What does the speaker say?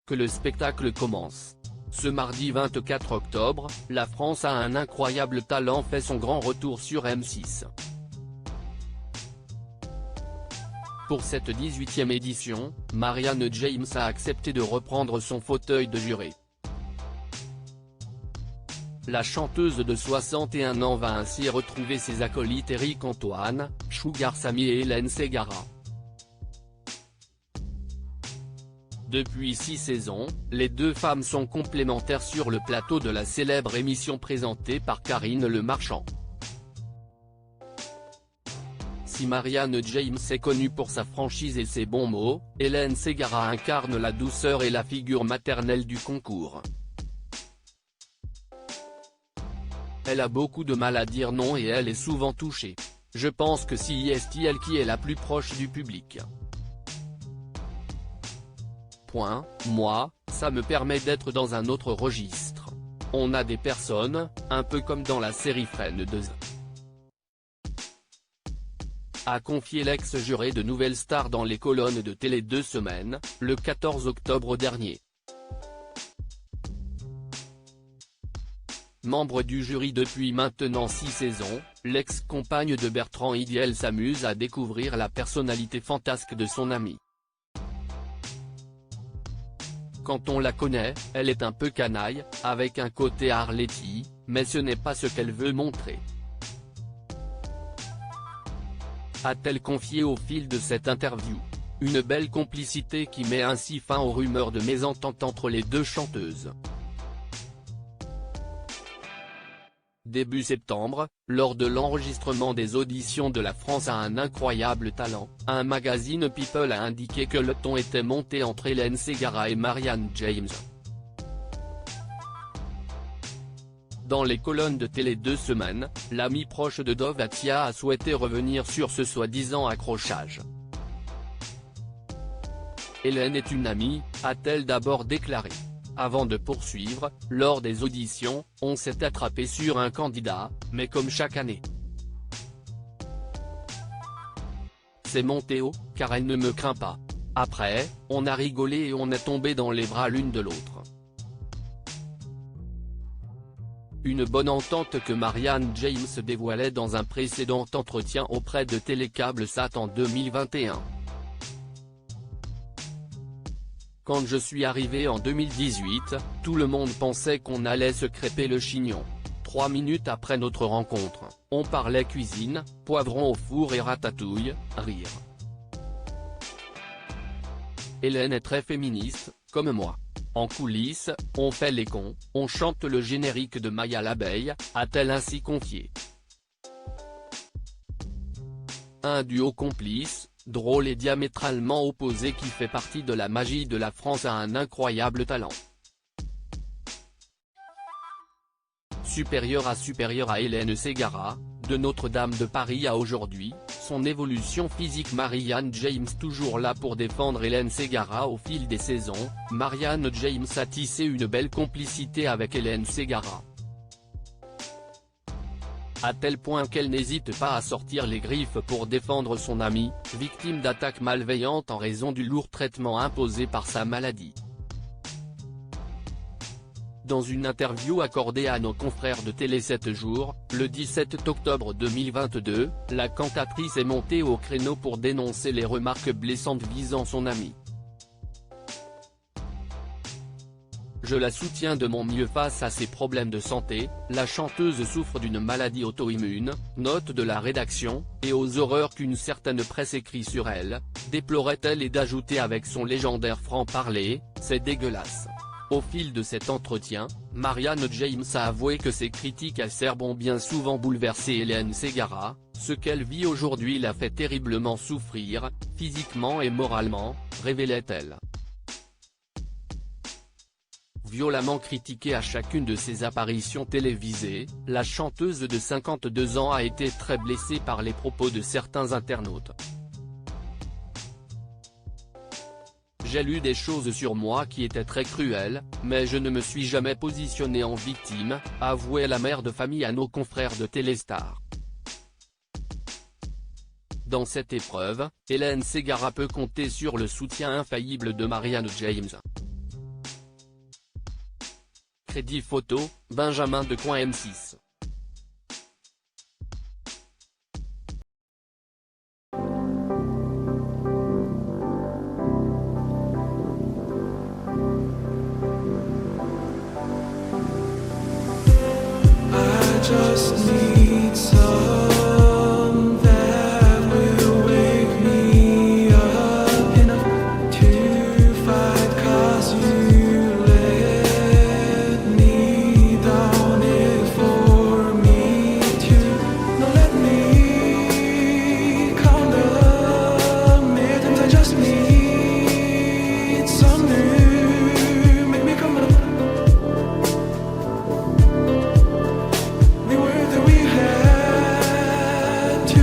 que le spectacle commence. Ce mardi 24 octobre, la France a un incroyable talent fait son grand retour sur M6. Pour cette 18e édition, Marianne James a accepté de reprendre son fauteuil de juré. La chanteuse de 61 ans va ainsi retrouver ses acolytes Éric Antoine, Sugar Sammy et Hélène Ségara. Depuis 6 saisons, les deux femmes sont complémentaires sur le plateau de la célèbre émission présentée par Karine Le Marchand. Si Marianne James est connue pour sa franchise et ses bons mots, Hélène Ségara incarne la douceur et la figure maternelle du concours. Elle a beaucoup de mal à dire non et elle est souvent touchée. Je pense que c'est elle qui est la plus proche du public. Moi, ça me permet d'être dans un autre registre. On a des personnes, un peu comme dans la série Friends a confié l'ex-juré de Nouvelle Star dans les colonnes de Télé 2 Semaines, le 14 octobre dernier. Membre du jury depuis maintenant 6 saisons, l'ex-compagne de Bertrand Idiel s'amuse à découvrir la personnalité fantasque de son ami. Quand on la connaît, elle est un peu canaille, avec un côté Arletty, mais ce n'est pas ce qu'elle veut montrer. A-t-elle confié au fil de cette interview. Une belle complicité qui met ainsi fin aux rumeurs de mésentente entre les deux chanteuses. Début septembre, lors de l'enregistrement des auditions de La France a un incroyable talent, un magazine People a indiqué que le ton était monté entre Hélène Ségara et Marianne James. Dans les colonnes de Télé 2 Semaines, l'ami proche de Dove Atia a souhaité revenir sur ce soi-disant accrochage. Hélène est une amie, a-t-elle d'abord déclaré. Avant de poursuivre, lors des auditions, on s'est attrapé sur un candidat, mais comme chaque année. C'est monté haut, car elle ne me craint pas. Après, on a rigolé et on est tombé dans les bras l'une de l'autre. Une bonne entente que Marianne James dévoilait dans un précédent entretien auprès de Télécable Sat en 2021. Quand je suis arrivé en 2018, tout le monde pensait qu'on allait se crêper le chignon. 3 minutes après notre rencontre, on parlait cuisine, poivron au four et ratatouille, rire. Hélène est très féministe, comme moi. En coulisses, on fait les cons, on chante le générique de Maya l'abeille, a-t-elle ainsi confié. Un duo complice, drôle et diamétralement opposé qui fait partie de la magie de la France a un incroyable talent. Supérieure à Hélène Ségara, de Notre-Dame de Paris à aujourd'hui, son évolution physique Marianne James toujours là pour défendre Hélène Ségara au fil des saisons, Marianne James a tissé une belle complicité avec Hélène Ségara. À tel point qu'elle n'hésite pas à sortir les griffes pour défendre son amie, victime d'attaques malveillantes en raison du lourd traitement imposé par sa maladie. Dans une interview accordée à nos confrères de Télé 7 jours, le 17 octobre 2022, la cantatrice est montée au créneau pour dénoncer les remarques blessantes visant son amie. Je la soutiens de mon mieux face à ses problèmes de santé, la chanteuse souffre d'une maladie auto-immune, note de la rédaction, et aux horreurs qu'une certaine presse écrit sur elle, déplorait-elle et d'ajouter avec son légendaire franc-parler, c'est dégueulasse. Au fil de cet entretien, Marianne James a avoué que ses critiques acerbes ont bien souvent bouleversé Hélène Ségara, ce qu'elle vit aujourd'hui la fait terriblement souffrir, physiquement et moralement, révélait-elle. Violemment critiquée à chacune de ses apparitions télévisées, la chanteuse de 52 ans a été très blessée par les propos de certains internautes. J'ai lu des choses sur moi qui étaient très cruelles, mais je ne me suis jamais positionnée en victime, avouait la mère de famille à nos confrères de Téléstar. Dans cette épreuve, Hélène Ségara peut compter sur le soutien infaillible de Marianne James. Crédit photo, Benjamin de Coin M6. Just need some that will wake me up enough to fight, 'cause you let me down it for me to not let me count the minutes. I just need some new, make me come up. We were that we had to